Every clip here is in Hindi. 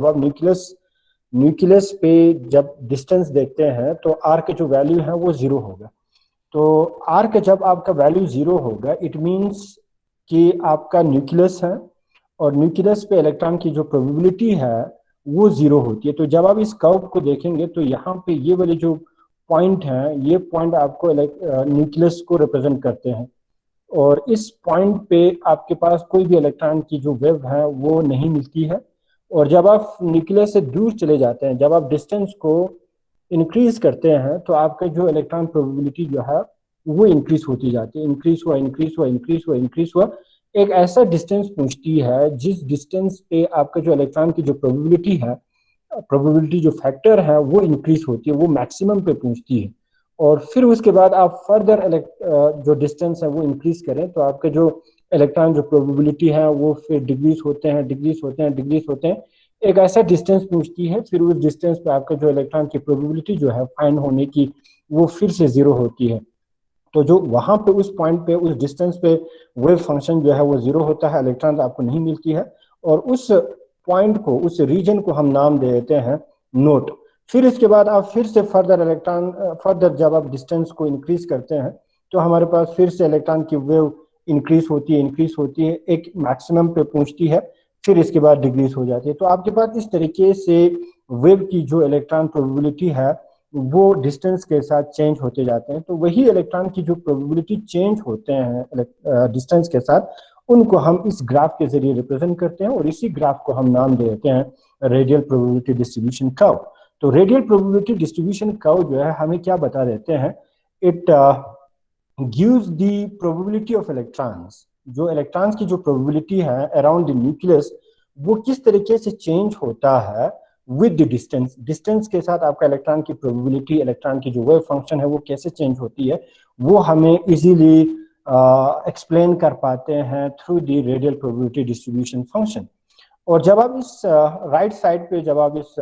जब आप न्यूक्लियस पे जब डिस्टेंस देखते हैं तो आर के जो वैल्यू है वो जीरो होगा। तो आर का जब आपका वैल्यू जीरो होगा इट मीन्स कि आपका न्यूक्लियस है और न्यूक्लियस पे इलेक्ट्रॉन की जो प्रोबेबिलिटी है वो जीरो होती है। तो जब आप इस कर्व को देखेंगे तो यहाँ पे ये वाले जो पॉइंट हैं ये पॉइंट आपको न्यूक्लियस को रिप्रेजेंट करते हैं और इस पॉइंट पे आपके पास कोई भी इलेक्ट्रॉन की जो वेव है वो नहीं मिलती है। और जब आप न्यूक्लियस से दूर चले जाते हैं, जब आप डिस्टेंस को इंक्रीज करते हैं तो आपका जो इलेक्ट्रॉन प्रोबेबिलिटी जो है वो इंक्रीज होती जाती है, इंक्रीज हुआ इंक्रीज हुआ इंक्रीज हुआ इंक्रीज हुआ, एक ऐसा डिस्टेंस पहुंचती है जिस डिस्टेंस पे आपका जो इलेक्ट्रॉन की जो प्रोबेबिलिटी है, प्रोबेबिलिटी जो फैक्टर है वो इंक्रीज होती है, वो मैक्सिमम पे पहुंचती है। और फिर उसके बाद आप फर्दर जो डिस्टेंस है वो इंक्रीज करें तो आपके जो इलेक्ट्रॉन जो प्रोबेबिलिटी है वो फिर डिक्रीज होते हैं डिक्रीज होते हैं डिक्रीज होते हैं, एक ऐसा डिस्टेंस पहुंचती है, फिर उस डिस्टेंस पे आपका जो इलेक्ट्रॉन की प्रोबेबिलिटी जो है फाइंड होने की वो फिर से जीरो होती है। तो जो वहां पे उस पॉइंट पे उस डिस्टेंस पे वेव फंक्शन जो है वो जीरो होता है, इलेक्ट्रॉन आपको नहीं मिलती है और उस पॉइंट को, उस रीजन को हम नाम दे देते हैं नोट। फिर इसके बाद आप फिर से फर्दर जब आप डिस्टेंस को इंक्रीज करते हैं तो हमारे पास फिर से इलेक्ट्रॉन की वेव इंक्रीज होती है एक मैक्सिमम पे पहुंचती है, फिर इसके बाद डिक्रीज हो जाती है। तो आपके पास इस तरीके से वेव की जो इलेक्ट्रॉन प्रोबेबिलिटी है वो डिस्टेंस के साथ चेंज होते जाते हैं। तो वही इलेक्ट्रॉन की जो प्रोबेबिलिटी चेंज होते हैं डिस्टेंस के साथ, उनको हम इस ग्राफ के जरिए रिप्रेजेंट करते हैं और इसी ग्राफ को हम नाम दे देते हैं रेडियल प्रोबेबिलिटी डिस्ट्रीब्यूशन कर्व। तो रेडियल प्रोबेबिलिटी डिस्ट्रीब्यूशन कर्व जो है हमें क्या बता देते हैं, it gives the probability of electrons, जो इलेक्ट्रॉन्स की जो प्रोबेबिलिटी है अराउंड द न्यूक्लियस वो किस तरीके से चेंज होता है विद द डिस्टेंस, डिस्टेंस के साथ आपका इलेक्ट्रॉन की प्रोबेबिलिटी, इलेक्ट्रॉन की जो वेव फंक्शन है वो कैसे चेंज होती है, वो हमें इजीली एक्सप्लेन कर पाते हैं through the radial probability distribution function. और जब आप इस राइट साइड पे जब आप इस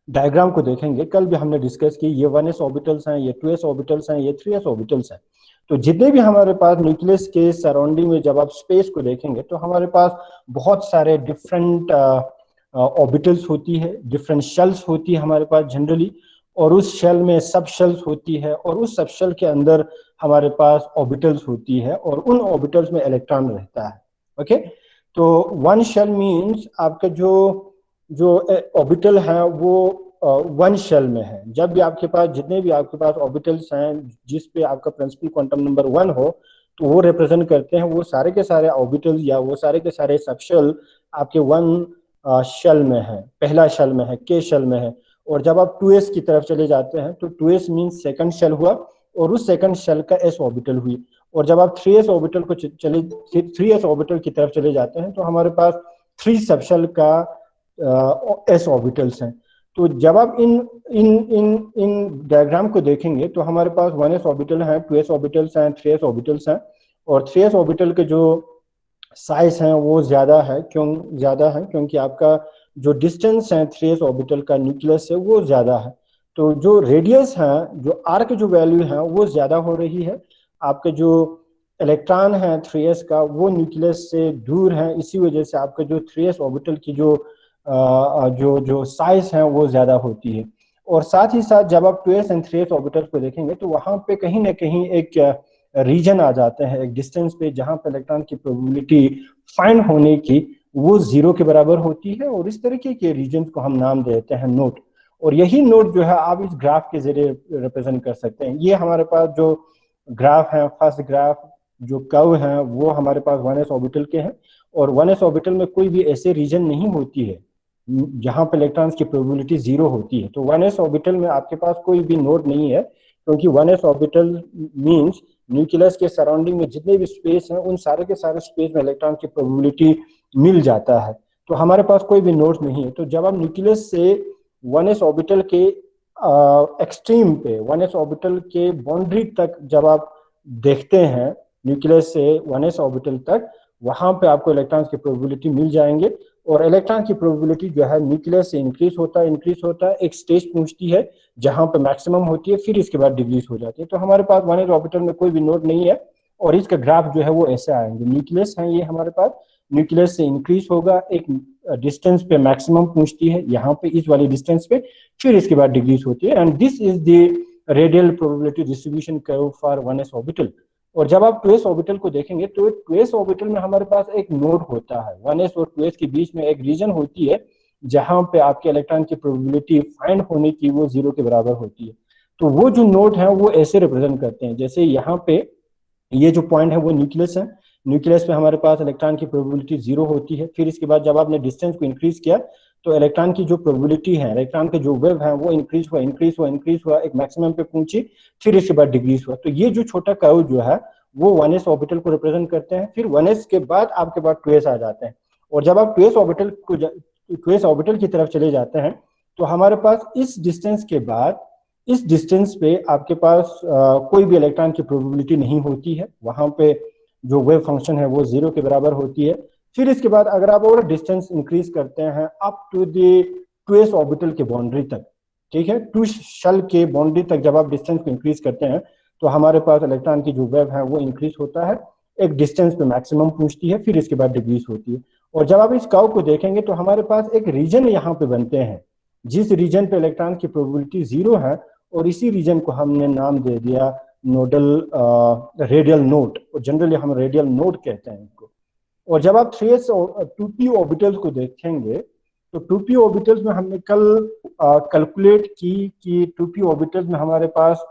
डायग्राम को देखेंगे, कल भी हमने डिस्कस की, ये 1s ऑर्बिटल्स हैं, ये 2s ऑर्बिटल्स हैं, ये 3s ऑर्बिटल्स हैं। तो जितने भी हमारे पास न्यूक्लियस के सराउंडिंग में जब आप स्पेस को देखेंगे तो हमारे पास बहुत सारे डिफरेंट ऑर्बिटल्स होती है, डिफरेंट शेल्स होती है हमारे पास जनरली, और उस शेल में सब शेल्स होती है और उस सब शेल के अंदर हमारे पास ऑर्बिटल्स होती है और उन ऑर्बिटल्स में इलेक्ट्रॉन रहता है। ओके, तो वन शेल मीन्स आपका जो ऑर्बिटल है वो वन शेल में है। जब भी आपके पास जितने भी आपके पास ऑर्बिटल्स हैं जिस पे आपका प्रिंसिपल क्वांटम नंबर 1 हो तो वो रिप्रेजेंट करते हैं वो सारे के सारे ऑर्बिटल्स या वो सारे के सारे सबशेल आपके वन शेल में है, पहला शेल में है, के शेल में है। और जब आप 2s की तरफ चले जाते हैं तो 2s मीन्स सेकंड शेल हुआ और उस सेकंड शेल का s ऑर्बिटल हुई। और जब आप 3s ऑर्बिटल को 3s ऑर्बिटल की तरफ चले जाते हैं तो हमारे पास 3 सबशेल का s ऑर्बिटल्स हैं। तो जब आप इन इन इन इन डायग्राम को देखेंगे तो हमारे पास 1s ऑर्बिटल है, 2s ऑर्बिटल्स हैं, 3s ऑर्बिटल्स हैं। और 3s ऑर्बिटल के जो साइज है वो ज्यादा है, क्यों ज्यादा है, क्योंकि आपका जो डिस्टेंस है 3s ऑर्बिटल का न्यूक्लियस से वो ज्यादा है। तो जो रेडियस है, जो आर की जो वैल्यू है वो ज्यादा हो रही है, आपके जो इलेक्ट्रॉन है 3s का वो न्यूक्लियस से दूर है, इसी वजह से आपका जो 3s ऑर्बिटल की जो साइज है वो ज्यादा होती है। और साथ ही साथ जब आप 2s एंड 3s ऑर्बिटल को देखेंगे तो वहां पे कहीं ना कहीं एक रीजन आ जाते हैं, एक डिस्टेंस पे जहां पे इलेक्ट्रॉन की प्रोबेबिलिटी फाइंड होने की वो जीरो के बराबर होती है और इस तरीके के रीजन को हम नाम देते हैं नोट। और यही नोट जो है आप इस ग्राफ के जरिए रिप्रेजेंट कर सकते हैं। ये हमारे पास जो ग्राफ है, फर्स्ट ग्राफ जो कर्व है वो हमारे पास 1s ऑर्बिटल के हैं और 1s ऑर्बिटल में कोई भी ऐसे रीजन नहीं होती है जहां पे इलेक्ट्रॉन्स की प्रोबेबिलिटी जीरो होती है। तो 1s ऑर्बिटल में आपके पास कोई भी नोड नहीं है, क्योंकि 1s ऑर्बिटल मींस न्यूक्लियस के सराउंडिंग में जितने भी स्पेस हैं उन सारे के सारे स्पेस में इलेक्ट्रॉन की प्रोबेबिलिटी मिल जाता है। तो हमारे पास कोई भी नोड नहीं है। तो जब आप न्यूक्लियस से 1s ऑर्बिटल के एक्सट्रीम पे, 1s ऑर्बिटल के बाउंड्री तक जब आप देखते हैं न्यूक्लियस से 1s ऑर्बिटल तक, वहां पे आपको इलेक्ट्रॉन्स की प्रोबेबिलिटी मिल जाएंगे और इलेक्ट्रॉन की प्रोबेबिलिटी जो है न्यूक्लियस से इंक्रीज होता है, एक स्टेज पहुंचती है जहां पे मैक्सिमम होती है, फिर इसके बाद डिक्रीज हो जाती है। तो हमारे पास 1s ऑर्बिटल में कोई भी नोड नहीं है और इसका ग्राफ जो है वो ऐसे आएंगे, न्यूक्लियस है ये हमारे पास, न्यूक्लियस से इंक्रीज होगा, एक डिस्टेंस पे मैक्सिमम पहुंचती है, यहाँ पे इस वाली डिस्टेंस पे, फिर इसके बाद डिक्रीज होती है। And this is the radial probability distribution curve for 1s orbital. और जब आप 2s ऑर्बिटल को देखेंगे तो 2s ऑर्बिटल में हमारे पास एक नोड होता है, 1s और 2s के बीच में एक रीजन होती है जहां पे आपके इलेक्ट्रॉन की प्रोबेबिलिटी फाइंड होने की वो 0 के बराबर होती है। तो वो जो नोड है वो ऐसे रिप्रेजेंट करते हैं, जैसे यहाँ पे ये जो पॉइंट है वो न्यूक्लियस है, न्यूक्लियस पे हमारे पास इलेक्ट्रॉन की प्रोबेबिलिटी 0 होती है। फिर इसके बाद जब आपने डिस्टेंस को इंक्रीज किया तो इलेक्ट्रॉन की जो प्रोबेबिलिटी है, इलेक्ट्रॉन के जो वेव है वो इंक्रीज हुआ इंक्रीज हुआ इंक्रीज हुआ, एक मैक्सिमम पे पहुंची, फिर इसके बाद डिक्रीज हुआ। तो ये जो छोटा कर्व जो है वो 1s ऑर्बिटल को रिप्रेजेंट करते हैं। फिर 1s के बाद आपके पास 2s आ जाते हैं। और जब आप 2s ऑर्बिटल को 2s ऑर्बिटल की तरफ चले जाते हैं तो हमारे पास इस डिस्टेंस के बाद, इस डिस्टेंस पे आपके पास कोई भी इलेक्ट्रॉन की प्रोबेबिलिटी नहीं होती है, वहां पे जो वेव फंक्शन है वो 0 के बराबर होती है। फिर इसके बाद अगर आप और डिस्टेंस इंक्रीज करते हैं up to the 2s orbital के बाउंड्री तक, ठीक है, 2 शेल के बाउंड्री तक जब आप डिस्टेंस को इंक्रीज करते हैं तो हमारे पास इलेक्ट्रॉन की जो वेव है वो इंक्रीज होता है, एक डिस्टेंस पे मैक्सिमम पहुंचती है, फिर इसके बाद डिक्रीज होती है। और जब आप इस कर्व को देखेंगे तो हमारे पास एक रीजन यहाँ पे बनते हैं, जिस रीजन पे इलेक्ट्रॉन की प्रोबेबिलिटी 0 है, और इसी रीजन को हमने नाम दे दिया नोडल रेडियल नोड, और जनरली हम रेडियल नोड कहते हैं इनको। और जब आप 3s 2p ऑर्बिटल्स को देखेंगे तो 2p ऑर्बिटल्स में हमने कल कैलकुलेट की कि 2p ऑर्बिटल्स में हमारे पास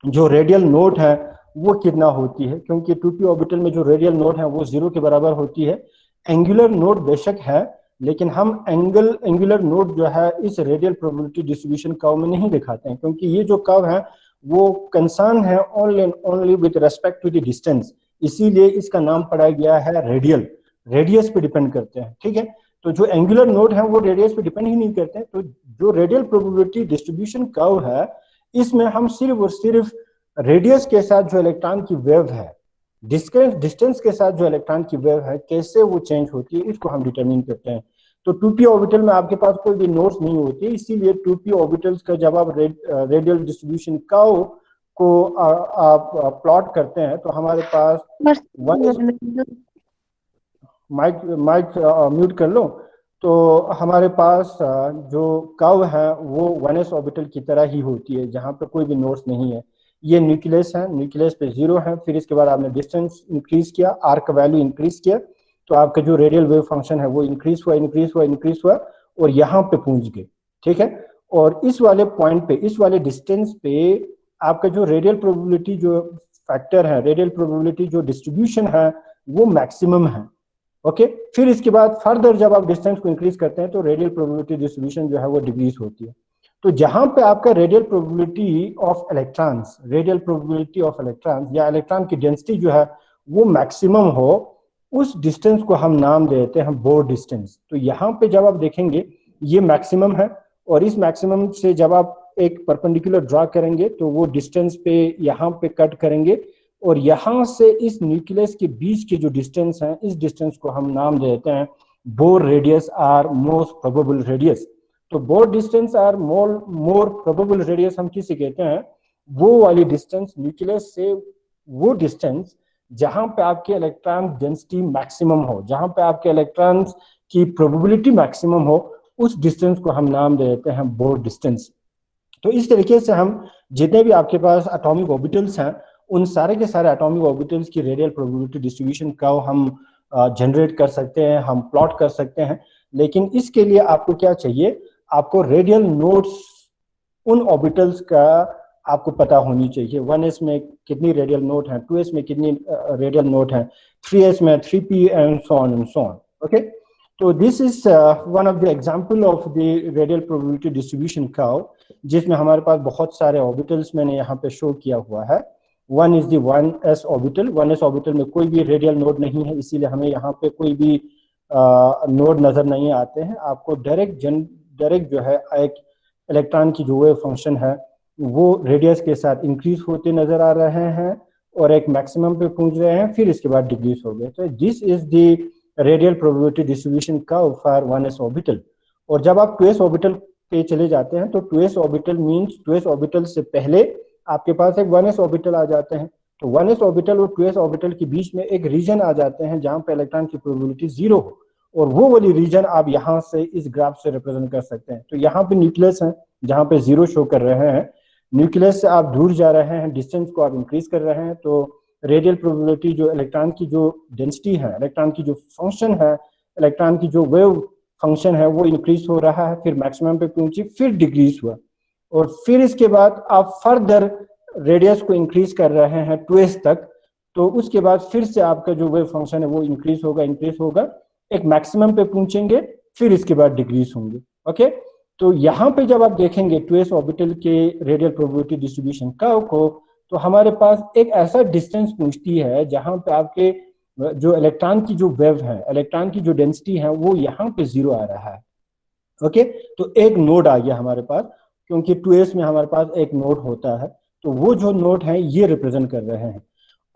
जो रेडियल नोड है वो कितना होती है, क्योंकि 2p ऑर्बिटल में जो रेडियल नोड है वो 0 के बराबर होती है। एंगुलर नोड बेशक है, लेकिन हम एंगुलर नोड जो है इस रेडियल प्रोबेबिलिटी डिस्ट्रीब्यूशन कर्व में नहीं दिखाते हैं, क्योंकि ये जो कर्व है वो कंसर्न है only and only with respect to the distance, इसीलिए इसका नाम पड़ा गया है रेडियल, रेडियस पे डिपेंड करते हैं, ठीक है। तो जो एंगुलर नोड है वो रेडियस पे डिपेंड ही नहीं करते हैं। तो जो रेडियल प्रोबेबिलिटी डिस्ट्रीब्यूशन कर्व है इसमें हम सिर्फ और सिर्फ रेडियस के साथ जो इलेक्ट्रॉन की वेव है, डिस्टेंस के साथ जो इलेक्ट्रॉन की वेव है कैसे वो चेंज होती है इसको हम डिटरमिन करते हैं। तो 2p ऑर्बिटल में आपके पास कोई भी नोड्स नहीं होती, इसीलिए 2p ऑर्बिटल्स का जब आप रेडियल डिस्ट्रीब्यूशन कर्व को आप प्लॉट करते हैं तो हमारे पास माइक माइक म्यूट कर लो। तो हमारे पास जो कर्व है वो 1s ऑर्बिटल की तरह ही होती है, जहां पे कोई भी नोड्स नहीं है। ये न्यूक्लियस है, न्यूक्लियस पे 0 है, फिर इसके बाद आपने डिस्टेंस इंक्रीज किया, आर का वैल्यू इंक्रीज किया, तो आपका जो रेडियल वेव फंक्शन है वो इंक्रीज हुआ इंक्रीज हुआ इंक्रीज हुआ और यहाँ पे पहुंच गए, ठीक है। और इस वाले पॉइंट पे, इस वाले डिस्टेंस पे आपका जो रेडियल प्रोबेबिलिटी जो फैक्टर है, रेडियल प्रोबेबिलिटी जो डिस्ट्रीब्यूशन है वो मैक्सिमम है, ओके। फिर इसके बाद फर्दर जब आप डिस्टेंस को इंक्रीज करते हैं तो रेडियल प्रोबेबिलिटी डिस्ट्रीब्यूशन जो है वो डिक्रीज होती है। तो जहां पे आपका radial probability of electrons, radial probability of electrons या इलेक्ट्रॉन की डेंसिटी जो है वो मैक्सिमम हो, उस डिस्टेंस को हम नाम देते हैं बोर डिस्टेंस। तो यहाँ पे जब आप देखेंगे ये मैक्सिमम है, और इस मैक्सिमम से जब आप एक परपेंडिकुलर ड्रा करेंगे तो वो डिस्टेंस पे यहाँ पे कट करेंगे, और यहां से इस न्यूक्लियस के बीच के जो डिस्टेंस है इस डिस्टेंस को हम नाम देते हैं Bohr radius or most probable radius. तो Bohr distance or more probable radius हम किसे कहते हैं, वो वाली डिस्टेंस न्यूक्लियस से वो डिस्टेंस जहां पे आपके इलेक्ट्रॉन डेंसिटी मैक्सिमम हो, जहां पे आपके इलेक्ट्रॉन्स की प्रोबेबिलिटी मैक्सिमम हो, उस डिस्टेंस को हम नाम देते हैं बोर डिस्टेंस। तो इस तरीके से हम जितने भी आपके पास एटॉमिक ऑर्बिटल्स हैं उन सारे के सारे एटॉमिक ऑर्बिटल्स की रेडियल प्रोबेबिलिटी डिस्ट्रीब्यूशन का हम जनरेट कर सकते हैं, हम प्लॉट कर सकते हैं। लेकिन इसके लिए आपको क्या चाहिए, आपको रेडियल नोड्स उन ऑर्बिटल्स का आपको पता होनी चाहिए। 1s में कितनी रेडियल नोड है, 2s में कितनी रेडियल नोड है, 3s में 3p and so on and so on, okay. तो this is one of the example of the radial probability distribution curve, जिसमें हमारे पास बहुत सारे ऑर्बिटल्स मैंने यहाँ पे शो किया हुआ है। One is the 1s orbital, 1s orbital में कोई भी रेडियल नोड नहीं है, इसीलिए हमें यहाँ पे कोई भी नोड नजर नहीं आते हैं। आपको डायरेक्ट जो है एक इलेक्ट्रॉन की जो वेव फंक्शन है वो रेडियस के साथ इंक्रीज होते नजर आ रहे हैं और एक मैक्सिमम पे पहुंच रहे हैं, फिर इसके बाद डिक्रीज हो गए। तो this is the radial probability distribution curve for 1s orbital. और जब आप 2s ऑर्बिटल पे चले जाते हैं तो 2s orbital means 2s orbital से पहले आपके पास एक 1s ऑर्बिटल आ जाते हैं। तो 1s ऑर्बिटल और 2s ऑर्बिटल के बीच में एक रीजन आ जाते हैं जहां पे इलेक्ट्रॉन की प्रोबेबिलिटी 0 हो, और वो वाली रीजन आप यहाँ से इस ग्राफ से रिप्रेजेंट कर सकते हैं। तो यहाँ पे न्यूक्लियस है जहाँ पे 0 शो कर रहे हैं, न्यूक्लियस से आप दूर जा रहे हैं, डिस्टेंस को आप इंक्रीज कर रहे हैं, तो रेडियल प्रोबेबिलिटी जो इलेक्ट्रॉन की जो डेंसिटी है, इलेक्ट्रॉन की जो फंक्शन है, इलेक्ट्रॉन की जो वेव फंक्शन है वो इंक्रीज हो रहा है, फिर मैक्सिमम पे पहुंची, फिर डिक्रीज हुआ, और फिर इसके बाद आप फर्दर रेडियस को इंक्रीज कर रहे हैं 2s तक, तो उसके बाद फिर से आपका जो वेव फंक्शन है वो इंक्रीज होगा, एक मैक्सिमम पे पहुंचेंगे, फिर इसके बाद डिक्रीज होंगे। ओके, तो यहाँ पे जब आप देखेंगे 2s ऑर्बिटल के रेडियल प्रोबेबिलिटी डिस्ट्रीब्यूशन कर्व को, तो हमारे पास एक ऐसा डिस्टेंस पहुंचती है जहां पे आपके जो इलेक्ट्रॉन की जो वेव है, इलेक्ट्रॉन की जो डेंसिटी है वो यहाँ पे 0 आ रहा है। ओके, तो एक नोड आ गया हमारे पास, क्योंकि 2s में हमारे पास एक नोड होता है, तो वो जो नोड है ये रिप्रेजेंट कर रहे हैं।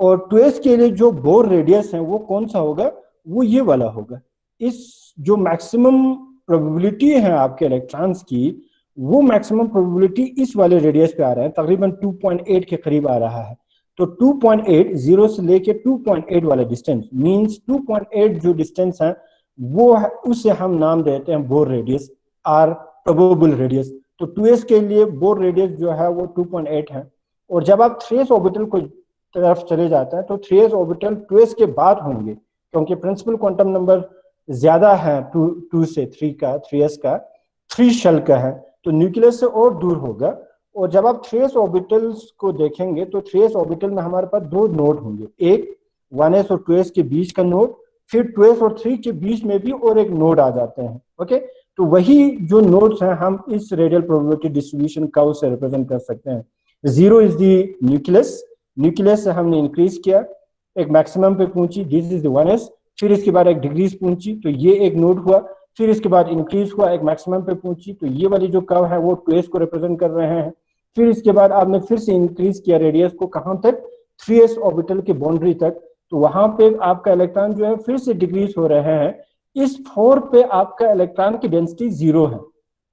और 2s के लिए जो बोर रेडियस है वो कौन सा होगा, वो ये वाला होगा। इस जो मैक्सिमम प्रोबेबिलिटी है आपके इलेक्ट्रॉन्स की, वो मैक्सिमम प्रोबेबिलिटी इस वाले रेडियस पे आ रहा है, तकरीबन 2.8 के करीब आ रहा है। तो 2.8 0 से लेके 2.8 वाला डिस्टेंस मींस 2.8 जो डिस्टेंस है वो है, उसे हम नाम देते हैं Bohr radius, or probable radius. तो 2s के लिए बोर रेडियस जो है वो 2.8 है। और जब आप 3s ऑर्बिटल को तरफ चले जाते हैं तो 3s ऑर्बिटल 2s के बाद होंगे, क्योंकि प्रिंसिपल क्वांटम नंबर ज्यादा है 2 से 3 का, 3s का 3 शेल का है, तो न्यूक्लियस से और दूर होगा। और जब आप 3s ऑर्बिटल्स को देखेंगे तो 3s ऑर्बिटल में हमारे पास 2 नोड होंगे, एक 1s और 2s के बीच का नोड, फिर 2s और 3 के बीच में भी और एक नोड आ जाते हैं। ओके, तो वही जो नोड्स हैं हम इस रेडियल प्रोबेबिलिटी डिस्ट्रीब्यूशन कर्व से रिप्रेजेंट कर सकते हैं। 0 इज द न्यूक्लियस, न्यूक्लियस से हमने इंक्रीज किया, एक मैक्सिमम पे पहुंची, दिस इज द 1s, फिर इसके बाद एक डिक्रीज पहुंची, तो ये एक नोड हुआ, फिर इसके बाद इंक्रीज हुआ, एक मैक्सिमम पे पहुंची, तो ये वाली जो कर्व है वो 2s को रिप्रेजेंट कर रहे हैं। फिर इसके बाद आपने फिर से इंक्रीज किया रेडियस को, कहां तक, 3s ऑर्बिटल के बाउंड्री तक, तो वहां पे आपका इलेक्ट्रॉन जो है फिर से डिक्रीज हो रहे हैं। इस 4 पे आपका इलेक्ट्रॉन की डेंसिटी 0 है,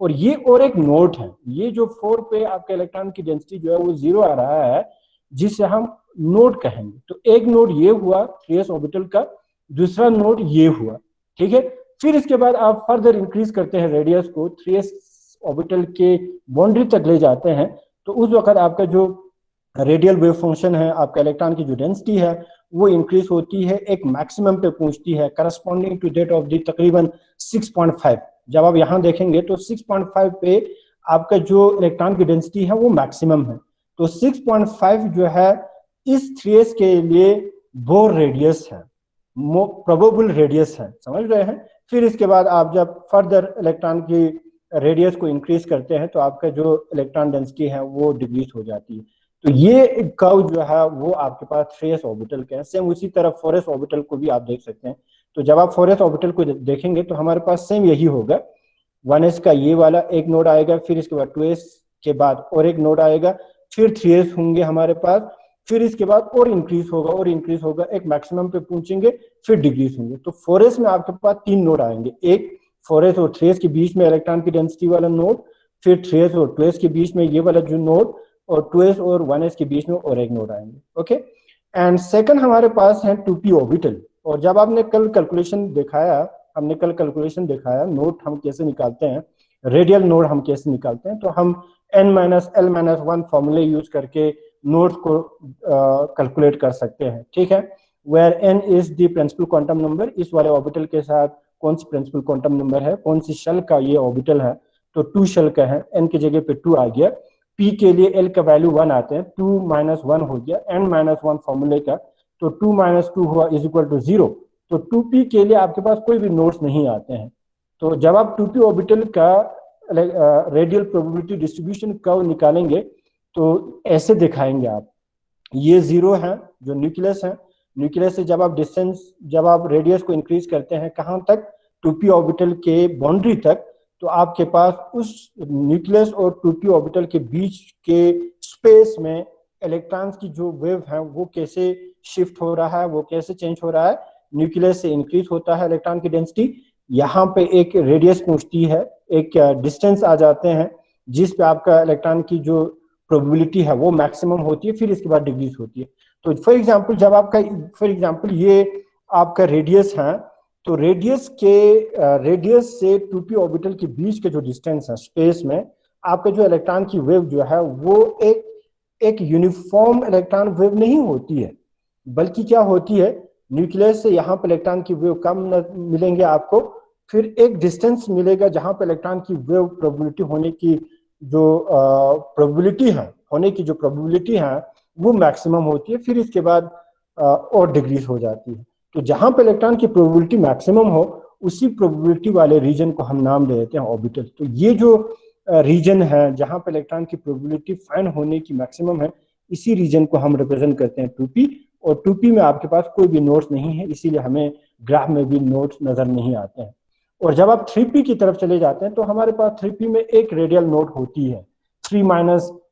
और ये और एक नोड है, ये जो 4 पे आपका इलेक्ट्रॉन की डेंसिटी जो है वो 0 आ रहा है, जिसे हम नोड कहेंगे। तो एक नोड ये हुआ 3s ऑर्बिटल का, दूसरा नोड ये हुआ, ठीक है। फिर इसके बाद आप फर्दर इंक्रीज करते हैं रेडियस को, 3s ऑर्बिटल के बाउंड्री तक ले जाते हैं, तो उस वक्त आपका जो रेडियल वेव फंक्शन है, आपका इलेक्ट्रॉन की जो डेंसिटी है वो इंक्रीज होती है, एक मैक्सिमम पे पहुंचती है, corresponding to that of the तकरीबन 6.5। जब आप यहाँ देखेंगे तो 6.5 पे आपका जो इलेक्ट्रॉन की डेंसिटी है वो मैक्सिमम है। तो 6.5 जो है इस 3s के लिए बोर रेडियस है, प्रोबेबल रेडियस है, समझ रहे हैं। फिर इसके बाद आप जब फर्दर इलेक्ट्रॉन की रेडियस को इंक्रीज करते हैं तो आपका जो इलेक्ट्रॉन डेंसिटी है वो डिक्रीज हो जाती है। तो ये कर्व जो है वो आपके पास 3s ऑर्बिटल का है। सेम उसी तरह 4s ऑर्बिटल को भी आप देख सकते हैं। तो जब आप 4s ऑर्बिटल को देखेंगे तो हमारे पास सेम यही होगा, 1s का ये वाला एक नोड आएगा, फिर इसके बाद 2s के बाद और एक नोड आएगा, फिर 3s होंगे हमारे पास, फिर इसके बाद और इंक्रीज होगा, एक मैक्सिमम पे पहुंचेंगे, फिर डिक्रीज होंगे। तो 4s में आपके पास 3 नोड आएंगे, एक 4s और 3s के बीच में इलेक्ट्रॉन की डेंसिटी वाला नोड, फिर 3s और 2s के बीच में ये वाला जो नोड, और 2s और 1s के बीच में और एक नोड आएंगे। ओके, एंड सेकंड हमारे पास है 2p ऑर्बिटल। और जब आपने कल कैलकुलेशन दिखाया नोड हम कैसे निकालते हैं, रेडियल नोड हम कैसे निकालते हैं, तो हम n-l-1 फॉर्मूले यूज करके नोड को कैलकुलेट कर सकते हैं, ठीक है। Where n is the principal quantum number, इस वाले ऑर्बिटल के साथ कौन सी प्रिंसिपल क्वांटम नंबर है, कौन सी शेल का ये ऑर्बिटल है, तो 2 शेल का है, n की जगह पे 2 आ गया। p के लिए l का वैल्यू 1 आते हैं, 2 - 1 हो गया n-1 फॉर्मूले का, तो 2 - 2 हुआ इज इक्वल टू 0। तो 2p के लिए आपके पास कोई भी नोड्स नहीं आते हैं। तो जब आप 2p ऑर्बिटल का रेडियल प्रोबेबिलिटी डिस्ट्रीब्यूशन कर्व निकालेंगे तो ऐसे दिखाएंगे आप, ये 0 है जो न्यूक्लियस है, न्यूक्लियस से जब आप रेडियस को इंक्रीज करते हैं कहां तक, 2p ऑर्बिटल के बाउंड्री तक, तो आपके पास उस न्यूक्लियस और 2p ऑर्बिटल के बीच के स्पेस में इलेक्ट्रॉन्स की जो वेव है वो कैसे शिफ्ट हो रहा है, वो कैसे चेंज हो रहा है। न्यूक्लियस से इंक्रीज होता है इलेक्ट्रॉन की डेंसिटी, यहाँ पे एक रेडियस पहुंचती है, एक डिस्टेंस आ जाते हैं जिस पे आपका इलेक्ट्रॉन की जो प्रोबेबिलिटी है वो मैक्सिमम होती है, फिर इसके बाद डिक्रीज होती है। तो फॉर एग्जांपल ये आपका रेडियस है, तो रेडियस से 2p ऑर्बिटल के बीच के जो डिस्टेंस है स्पेस में, आपका जो इलेक्ट्रॉन की वेव जो है वो एक यूनिफॉर्म इलेक्ट्रॉन वेव नहीं होती है, बल्कि क्या होती है, न्यूक्लियस से यहाँ पे इलेक्ट्रॉन की वेव कम मिलेंगे आपको, फिर एक डिस्टेंस मिलेगा जहां पे इलेक्ट्रॉन की वेव प्रोबेबिलिटी होने की जो प्रोबेबिलिटी है वो मैक्सिमम होती है, फिर इसके बाद और डिक्रीज हो जाती है। तो जहां पे इलेक्ट्रॉन की प्रोबेबिलिटी मैक्सिमम हो, उसी प्रोबेबिलिटी वाले रीजन को हम नाम दे देते हैं ऑर्बिटल। तो ये जो रीजन है जहां पे इलेक्ट्रॉन की प्रोबेबिलिटी फाइंड होने की मैक्सिमम है, इसी रीजन को हम रिप्रेजेंट करते हैं 2p। और 2p में आपके पास कोई भी नोट्स नहीं है, इसीलिए हमें ग्राफ में भी नोट्स नजर नहीं आते हैं। और जब आप 3p की तरफ चले जाते हैं तो हमारे पास 3p में एक रेडियल नोट होती है, 3 -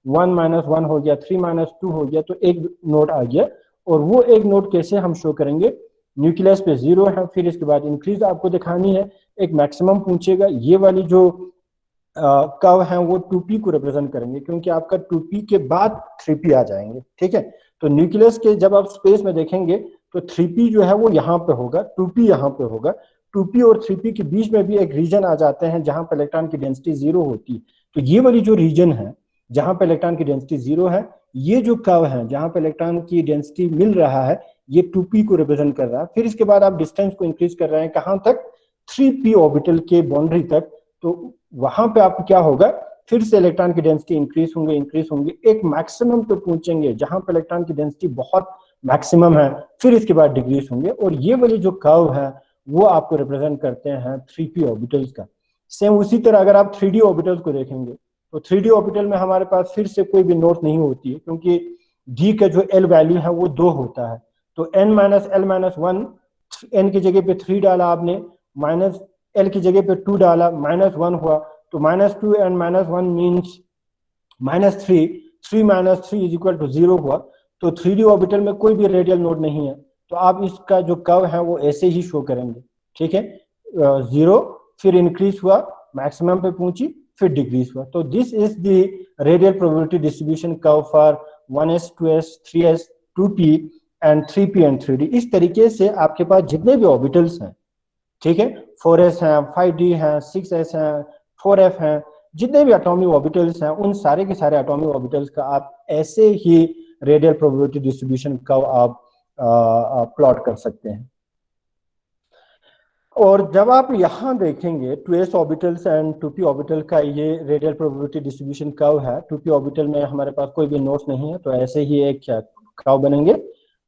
1 हो गया, 3 - 2 हो गया, तो एक नोट आ गया। और वो एक नोट कैसे हम शो करेंगे, न्यूक्लियस पे 0 है, फिर इसके बाद इंक्रीज आपको दिखानी है, एक मैक्सिमम पूछेगा, ये वाली जो कर्व है वो 2p को रिप्रेजेंट करेंगे, क्योंकि आपका 2p के बाद 3p आ जाएंगे, ठीक है। तो न्यूक्लियस के जब आप स्पेस में देखेंगे तो 3p जो है वो यहाँ पे होगा, 2p यहाँ पे होगा, 2p और 3p के बीच में भी एक रीजन आ जाते हैं जहां पर इलेक्ट्रॉन की डेंसिटी 0 होती है। तो ये वाली जो रीजन है जहां पर इलेक्ट्रॉन की डेंसिटी 0 है, ये जो कर्व है जहां पर इलेक्ट्रॉन की डेंसिटी मिल रहा है, ये 2p को रिप्रेजेंट कर रहा है। फिर इसके बाद आप डिस्टेंस को इंक्रीज कर रहे हैं कहां तक, 3p ऑर्बिटल के बाउंड्री तक। तो वहां पे आपको क्या होगा, फिर से इलेक्ट्रॉन की डेंसिटी इंक्रीज होंगे, एक मैक्सिमम पे पहुंचेंगे जहां पे इलेक्ट्रॉन की डेंसिटी बहुत मैक्सिमम है, फिर इसके बाद डिक्रीज होंगे। और ये वाली जो कर्व है वो आपको रिप्रेजेंट करते हैं 3p ऑर्बिटल्स का। सेम उसी तरह अगर आप 3d ऑर्बिटल्स को देखेंगे तो 3d ऑर्बिटल में हमारे पास फिर से कोई भी नोट नहीं होती है, क्योंकि d का जो l वैल्यू है वो 2 होता है। तो n - l - 1, n की जगह पे 3 डाला आपने, माइनस l की जगह पे 2 डाला, -1 हुआ, तो -2 and -1 मीन्स -3, 3 - 3 = 0 हुआ। तो 3d ऑर्बिटल में कोई भी रेडियल नोड नहीं है, तो आप इसका जो कर्व है वो ऐसे ही शो करेंगे, ठीक है। 0, फिर इंक्रीज हुआ, मैक्सिमम पे पहुंची, फिर डिक्रीज हुआ। तो this is the radial probability distribution curve for 1s 2s 3s 2p and 3p and 3d। इस तरीके से आपके पास जितने भी ऑर्बिटल्स हैं, ठीक है, 4s हैं, 5d हैं, 6s हैं, 4f हैं, जितने भी एटॉमिक ऑर्बिटल्स हैं, उन सारे के सारे एटॉमिक ऑर्बिटल्स का आप ऐसे ही रेडियल प्रोबेबिलिटी डिस्ट्रीब्यूशन का आप प्लॉट कर सकते हैं। और जब आप यहाँ देखेंगे 2s orbitals and 2p orbital का ये रेडियल प्रोबेबिलिटी डिस्ट्रीब्यूशन कर्व है, 2p ऑर्बिटल में हमारे पास कोई भी नोड्स नहीं है, तो ऐसे ही एक कर्व बनेंगे।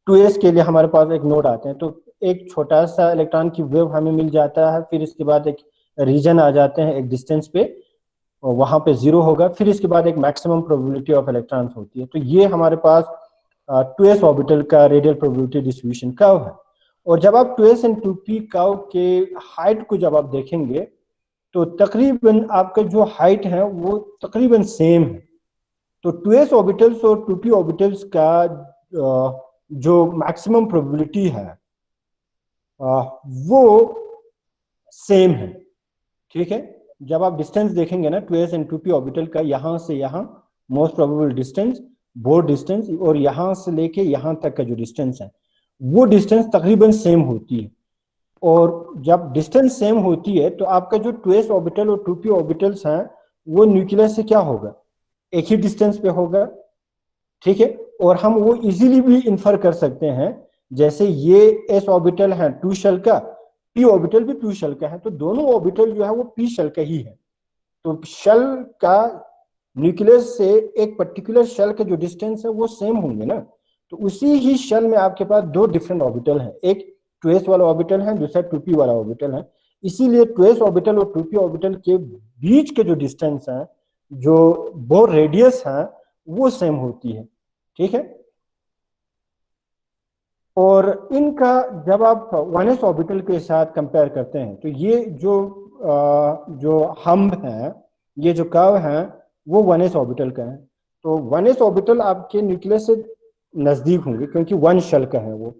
2s के लिए हमारे पास एक नोड आते हैं, तो एक छोटा सा इलेक्ट्रॉन की वेव हमें मिल जाता है, फिर इसके बाद एक रीजन आ जाते हैं एक डिस्टेंस पे, और वहां पे 0 होगा, फिर इसके बाद एक मैक्सिमम प्रोबेबिलिटी ऑफ इलेक्ट्रॉन्स होती है। तो ये हमारे पास 2s ऑर्बिटल का रेडियल प्रोबेबिलिटी डिस्ट्रीब्यूशन कर्व है। और जब आप 2s एंड 2p कर्व के हाइट को जब आप देखेंगे तो तकरीबन आपका जो हाइट है वो तकरीबन सेम है। तो 2s ऑर्बिटल्स और 2p ऑर्बिटल्स का जो मैक्सिमम प्रोबेबिलिटी है वो सेम है, ठीक है। जब आप डिस्टेंस देखेंगे ना 2s एंड 2p ऑर्बिटल का, यहां से यहां most probable distance, board distance, और यहां से लेके यहां तक का जो डिस्टेंस है वो डिस्टेंस तकरीबन सेम होती है। और जब डिस्टेंस सेम होती है तो आपका जो 2s ऑर्बिटल और 2p ऑर्बिटल्स हैं वो न्यूक्लियस से क्या होगा, एक ही डिस्टेंस पे होगा, ठीक है। और हम वो इजीली भी इन्फर कर सकते हैं, जैसे ये s ऑर्बिटल है 2 शेल का, p ऑर्बिटल भी 2 शेल का है, तो दोनों ऑर्बिटल जो है वो p शेल का ही है। तो शेल का न्यूक्लियस से एक पर्टिकुलर शेल का जो डिस्टेंस है वो सेम होंगे ना। तो उसी ही शेल में आपके पास 2 डिफरेंट ऑर्बिटल हैं, एक 2s वाला ऑर्बिटल है, दूसरा 2p वाला ऑर्बिटल है। इसीलिए 2s ऑर्बिटल और 2p ऑर्बिटल के बीच के जो डिस्टेंस है, जो बोर रेडियस है, वो सेम होती है, ठीक है। और इनका जब आप 1s ऑर्बिटल के साथ कंपेयर करते हैं तो ये जो हम्ब है, ये जो कर्व है वो 1s ऑर्बिटल का है। तो 1s ऑर्बिटल आपके न्यूक्लियस से नजदीक होंगे क्योंकि 1 शेल का है वो,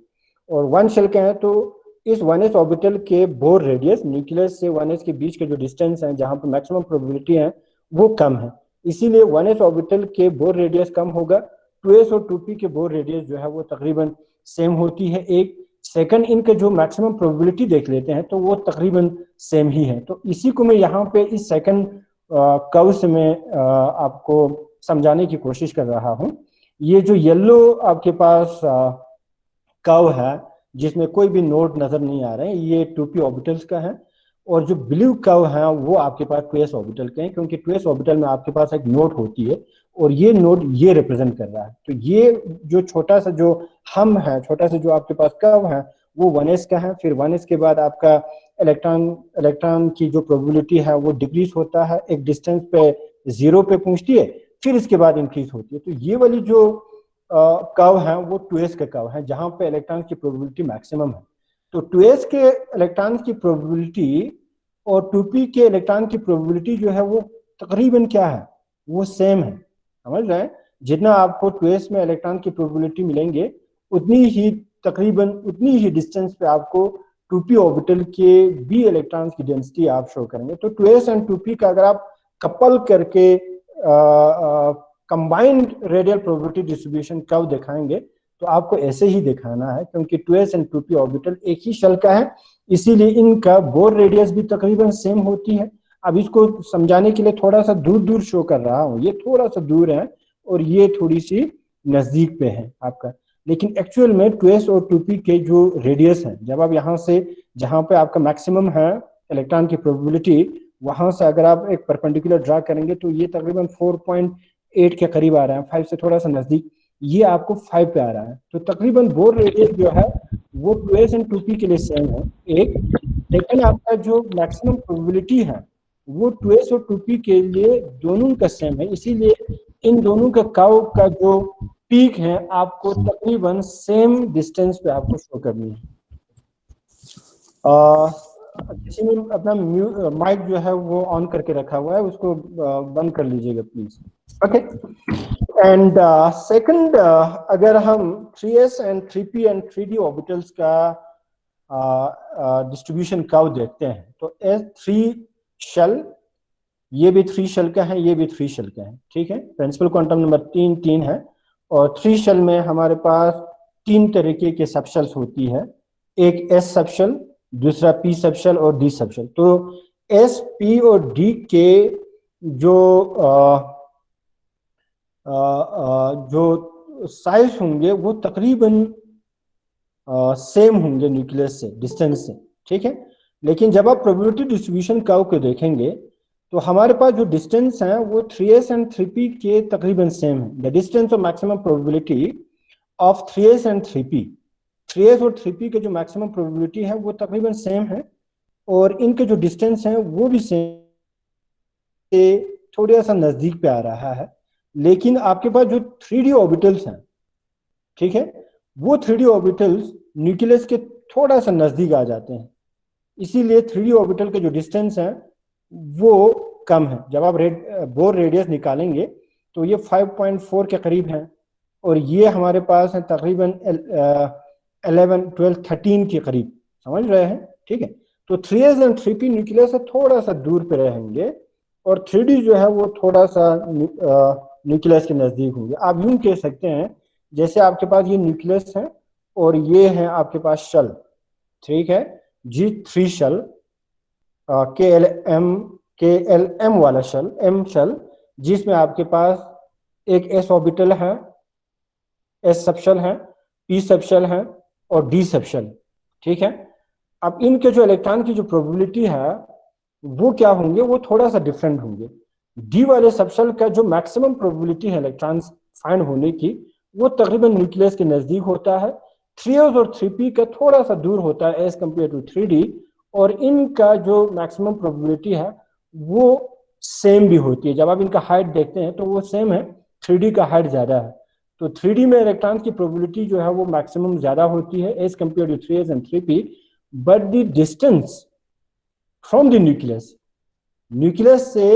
और 1 शेल का है, तो इस 1s ऑर्बिटल के बोर रेडियस, न्यूक्लियस से 1s के बीच के जो डिस्टेंस है जहां पर मैक्सिमम प्रोबेबिलिटी है वो कम है, इसीलिए 1s ऑर्बिटल के बोर रेडियस कम होगा, 2s और 2p के बोर रेडियस जो है वो तकरीबन सेम होती है। एक सेकंड इनके जो मैक्सिमम प्रोबेबिलिटी देख लेते हैं तो वो तकरीबन सेम ही है। तो इसी को मैं यहाँ पे इस सेकंड कर्व से मैं आपको समझाने की कोशिश कर रहा हूँ। ये जो येलो आपके पास कर्व है जिसमें कोई भी नोड नजर नहीं आ रहे हैं, ये 2p ऑर्बिटल्स का है। और जो ब्लू कर्व है वो आपके पास 2s ऑर्बिटल के हैं, क्योंकि 2s ऑर्बिटल में आपके पास एक नोड होती है और ये नोड ये रिप्रेजेंट कर रहा है। तो ये जो छोटा सा जो हम है, छोटा सा जो आपके पास कर्व है वो 1s का है। फिर 1s के बाद आपका इलेक्ट्रॉन की जो प्रोबेबिलिटी है वो डिक्रीज होता है, एक डिस्टेंस पे 0 पे पहुंचती है, फिर इसके बाद इंक्रीज होती है। तो ये वाली जो कर्व है वो 2s का कर्व है जहां पे इलेक्ट्रॉन की प्रोबेबिलिटी मैक्सिमम है। तो 2s के इलेक्ट्रॉन की प्रोबेबिलिटी और 2p के इलेक्ट्रॉन की प्रोबेबिलिटी जो है वो तकरीबन क्या है, वो सेम है। समझ रहे हैं? जितना आपको 2s में इलेक्ट्रॉन की प्रोबेबिलिटी मिलेंगे उतनी ही तकरीबन उतनी ही डिस्टेंस पे आपको 2p ऑर्बिटल के भी इलेक्ट्रॉन्स की डेंसिटी आप शो करेंगे। तो 2s एंड 2p का अगर आप कपल करके combined radial probability distribution curve दिखाएंगे तो आपको ऐसे ही दिखाना है, क्योंकि 2s एंड 2p ऑर्बिटल एक ही शेल का है, इसीलिए इनका बोर रेडियस भी तकरीबन सेम होती है। अब इसको समझाने के लिए थोड़ा सा दूर दूर शो कर रहा हूँ, ये थोड़ा सा दूर है और ये थोड़ी सी नजदीक पे है आपका। लेकिन एक्चुअल में 2s और 2p के जो रेडियस है, जब आप यहाँ से जहाँ पे आपका मैक्सिमम है इलेक्ट्रॉन की प्रोबेबिलिटी, वहां से अगर आप एक परपेंडिकुलर ड्रा करेंगे तो ये तकरीबन 4.8 के करीब आ रहा है, 5 से थोड़ा सा नजदीक, ये आपको 5 पे आ रहा है। तो तकरीबन बोर रेडियस जो है वो 2s एंड 2p के लिए सेम है। एक सेकंड आपका जो मैक्सिमम प्रोबेबिलिटी है वो 2s और 2p के लिए दोनों का सेम है, इसीलिए इन दोनों का कर्व का जो पीक है आपको तकरीबन सेम डिस्टेंस पे आपको शो करनी है। किसी ने अपना माइक जो है वो ऑन करके रखा हुआ है, उसको बंद कर लीजिएगा प्लीज। ओके, एंड सेकंड अगर हम 3s and 3p and 3d orbitals का डिस्ट्रीब्यूशन कर्व देखते हैं तो S3 शेल, ये भी 3 शेल का है, ये भी 3 शेल का है, ठीक है। प्रिंसिपल क्वांटम नंबर 3 है और 3 शेल में हमारे पास 3 तरीके के सबशेल्स होती है, एक S सबशेल, दूसरा P सबशेल और D सबशेल। तो S, P और D के जो साइज होंगे वो तकरीबन सेम होंगे न्यूक्लियस से, डिस्टेंस से, ठीक है। लेकिन जब आप प्रोबेबिलिटी डिस्ट्रीब्यूशन कर्व को देखेंगे तो हमारे पास जो डिस्टेंस है वो 3s एंड 3p के तकरीबन सेम है। The distance of maximum probability of 3s and 3p, 3s और 3p के जो मैक्सिमम प्रोबेबिलिटी है वो तकरीबन सेम है और इनके जो डिस्टेंस है वो भी सेम, थोड़ा सा नजदीक पे आ रहा है। लेकिन आपके पास जो 3d ऑर्बिटल्स हैं, ठीक है, वो 3d ऑर्बिटल्स न्यूक्लियस के थोड़ा सा नजदीक आ जाते हैं, इसीलिए 3d ऑर्बिटल के जो डिस्टेंस है वो कम है। जब आप बोर रेडियस निकालेंगे तो ये 5.4 के करीब है और ये हमारे पास है तकरीबन 11, 12, 13 के करीब, समझ रहे हैं, ठीक है। तो 3s एंड 3p न्यूक्लियस से थोड़ा सा दूर पे रहेंगे और 3d जो है वो थोड़ा सा न्यूक्लियस के नजदीक होंगे। आप यूं कह सकते हैं जैसे आपके पास ये न्यूक्लियस है और ये है आपके पास शेल, ठीक है, G3 शेल, KLM वाला शेल, M शेल, जिसमें आपके पास एक S ऑर्बिटल है, S सबशेल है, P सबशेल है और D सबशेल, ठीक है। अब इनके जो इलेक्ट्रॉन की जो प्रोबेबिलिटी है वो क्या होंगे, वो थोड़ा सा डिफरेंट होंगे। डी वाले सबशेल का जो मैक्सिमम प्रोबेबिलिटी है इलेक्ट्रॉन फाइंड होने की वो तकरीबन न्यूक्लियस के नजदीक होता है, 3s और 3p का थोड़ा सा दूर होता है एज कम्पेयर टू 3d, और इनका जो मैक्सिमम प्रोबेबिलिटी है वो सेम भी होती है। जब आप इनका हाइट देखते हैं तो वो सेम है, 3d का हाइट ज्यादा है, तो 3d में इलेक्ट्रॉन की प्रोबेबिलिटी जो है वो मैक्सिमम ज्यादा होती है as compare to 3s and 3p, but the distance from the nucleus से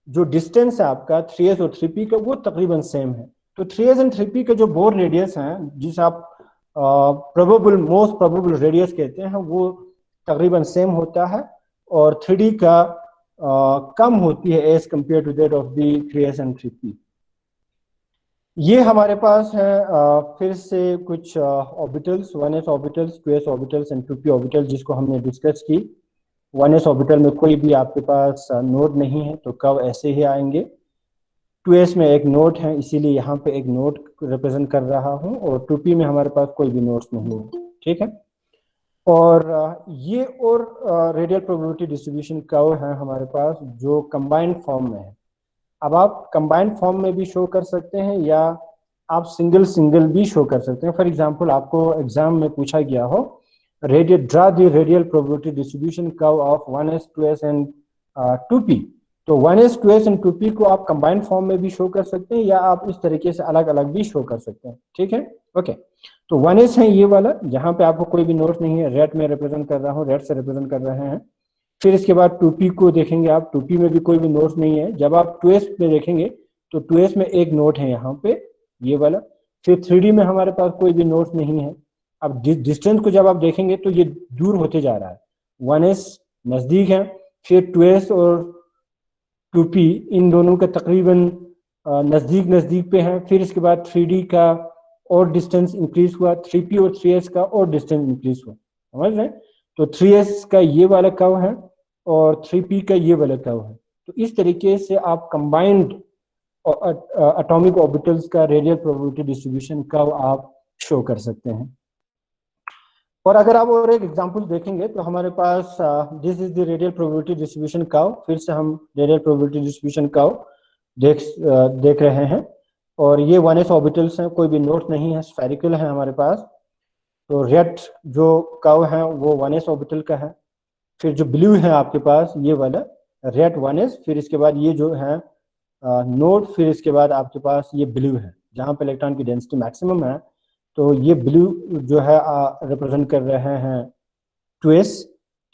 जो डिस्टेंस है आपका 3s और 3p का वो तकरीबन सेम है। तो 3s एंड 3p का जो बोर रेडियस है, जिसे आप मोस्ट प्रोबेबल रेडियस कहते हैं, वो तकरीबन सेम होता है और 3d का कम होती है as compare to that of the 3s and 3p। ये हमारे पास है फिर से कुछ orbitals, 1s orbitals, 2s orbitals and 2p orbitals जिसको हमने डिस्कस की। 1s ऑर्बिटल में कोई भी आपके पास नोड नहीं है तो कर्व ऐसे ही आएंगे। 2s में एक नोड है इसीलिए यहाँ पे एक नोड रिप्रेजेंट कर रहा हूँ, और 2p में हमारे पास कोई भी नोड्स नहीं है, ठीक है। और ये और रेडियल प्रोबेबिलिटी डिस्ट्रीब्यूशन कर्व है हमारे पास जो कंबाइंड फॉर्म में है। अब आप कंबाइंड फॉर्म में भी शो कर सकते हैं या आप सिंगल सिंगल भी शो कर सकते हैं। फॉर एग्जांपल आपको एग्जाम में पूछा गया हो radial draw the radial probability distribution curve of 1s 2s and 2p, तो 1s 2s एंड 2p को आप कंबाइंड फॉर्म में भी शो कर सकते हैं या आप इस तरीके से अलग अलग भी शो कर सकते हैं, ठीक है। ओके, तो 1s है ये वाला जहां पे आपको कोई भी नोट नहीं है, रेड में रिप्रेजेंट कर रहा हूँ, रेड से रिप्रेजेंट कर रहे हैं। फिर इसके बाद 2p को देखेंगे आप, 2p में भी कोई भी नोट नहीं है। जब आप 2s में देखेंगे तो 2s में एक नोट है यहाँ पे ये वाला। फिर 3d में हमारे पास कोई भी नोट नहीं है। अब डिस्टेंस को जब आप देखेंगे तो ये दूर होते जा रहा है, 1s नजदीक है, फिर 2s और 2p इन दोनों का तकरीबन नजदीक नजदीक पे है। फिर इसके बाद 3d का और डिस्टेंस इंक्रीज हुआ, 3p और 3s का और डिस्टेंस इंक्रीज हुआ, समझ रहे हैं। तो 3s का ये वाला कर्व है और 3p का ये वाला कर्व है। तो इस तरीके से आप कंबाइंड एटॉमिक ऑर्बिटल्स का रेडियल प्रोबेबिलिटी डिस्ट्रीब्यूशन कर्व आप शो कर सकते हैं। और अगर आप और एक एग्जांपल देखेंगे तो हमारे पास this is the radial probability distribution curve. फिर से हम रेडियल प्रोबेबिलिटी डिस्ट्रीब्यूशन कर्व देख रहे हैं, और ये 1s ऑर्बिटल्स हैं, कोई भी नोट नहीं है, स्फेरिकल है हमारे पास। तो रेड जो कर्व है वो 1s ऑर्बिटल का है। फिर जो ब्लू है आपके पास ये वाला रेड 1s, फिर इसके बाद ये जो है नोड, फिर इसके बाद आपके पास ये ब्लू है जहां पे इलेक्ट्रॉन की डेंसिटी मैक्सिमम है। तो ये ब्लू जो है रिप्रेजेंट कर रहे हैं 2s,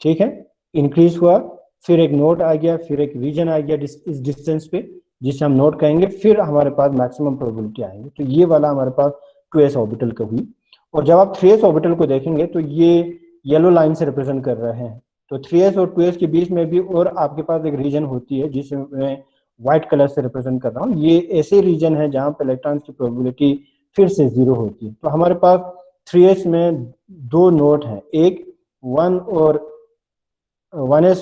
ठीक है। इंक्रीज हुआ, फिर एक नोड आ गया, फिर एक रीजन आ गया इस डिस्टेंस पे जिसे हम नोट कहेंगे, फिर हमारे पास मैक्सिमम प्रोबेबिलिटी आएंगे। तो ये वाला हमारे पास 2s ऑर्बिटल का हुई। और जब आप 3s ऑर्बिटल को देखेंगे तो ये येलो लाइन से रिप्रेजेंट कर रहे हैं। तो 3s और 2s के बीच में भी और आपके पास एक रीजन होती है जिसे मैं व्हाइट कलर से रिप्रेजेंट कर रहा हूँ। ये ऐसे रीजन है जहां पर इलेक्ट्रॉन्स की प्रोबेबिलिटी फिर से 0 होती है। तो हमारे पास 3s में दो नोट हैं, एक 1s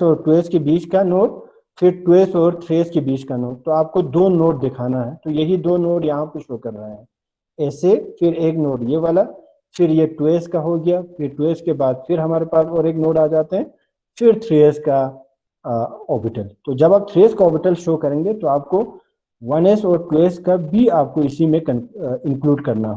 और 2s के बीच का नोड, फिर 2s और 3s के बीच का नोड। तो आपको दो नोड दिखाना है, तो यही दो नोड यहाँ पे शो कर रहे हैं ऐसे। फिर एक नोड ये वाला, फिर ये 2s का हो गया, फिर 2s के बाद फिर हमारे पास और एक नोड आ जाते हैं, फिर 3s का ऑर्बिटल। तो जब आप 3s का ऑर्बिटल शो करेंगे तो आपको 1s और 2s का भी आपको इसी में इंक्लूड करना